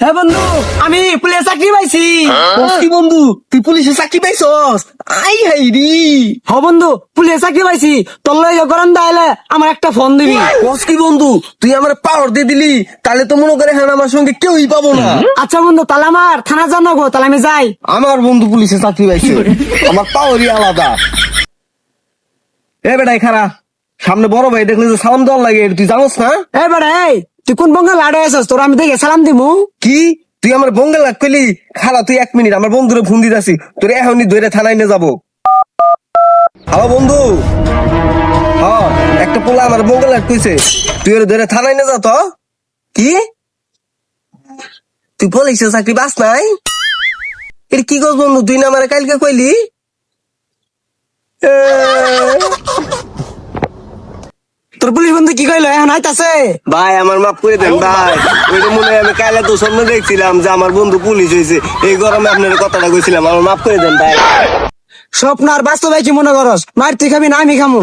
হ্যাঁ বন্ধু, আমি পুলিশে চাকরি পাইছি। কি বন্ধু, তুই পুলিশে চাকরি পাইছস? আই হাই রি। হ বন্ধু, পুলিশে চাকরি পাইছি। তোর লগে গরম দাইলে আমার একটা ফোন দিবি। কি বন্ধু, তুই আমার পাওয়ার দিয়ে দিলি, তাহলে তো মনে করে হ্যাঁ আমার সঙ্গে কেউই পাবো না। আচ্ছা বন্ধু, তাহলে আমার থানা জানাবো, তাহলে আমি যাই। আমার বন্ধু পুলিশে চাকরি পাইছে, আমার পাওয়ারই আলাদা। এ বেটাই খারা, সামনে বড় ভাই দেখলে যে সালাম দেওয়ার লাগে, তুই জানোস না? এই বেড়া, এই তুই কোন বঙ্গে লাড়ে আছিস? তোর আমি দেখে সালাম দিমু। কি তুই আমার বঙ্গে লাগ করলি? খালা তুই 1 মিনিট, আমার বন্ধুরে ফোন দিতেছি, তোর এখনই ধরে থানায় নিয়ে যাবো। হ্যালো বন্ধু, হ্যাঁ একটা পোলা আমার বঙ্গে লাগ কইছে, তুই ওর ধরে থানায় নিয়ে যা তো। কি তুই পুলিশে চাকরি পাস নাই? এর কি গছ বন্ধু, তুই না আমার কালকে কইলি? তোর পুলিশ বন্ধু কি কইলো, এখন আইতাছে? ভাই আমার মাফ করে দেন ভাই, ওইটা মনে হয় আমি কাইলে তো স্বপ্ন দেখছিলাম যে আমার বন্ধু পুলিশ হয়েছে, এই গরমে আপনার কথাটা কইছিলাম, আমার মাফ করে দেন ভাই। স্বপ্ন আর বাস্তবে কি মনে করস? মার তুই খাবি না আমি খামু।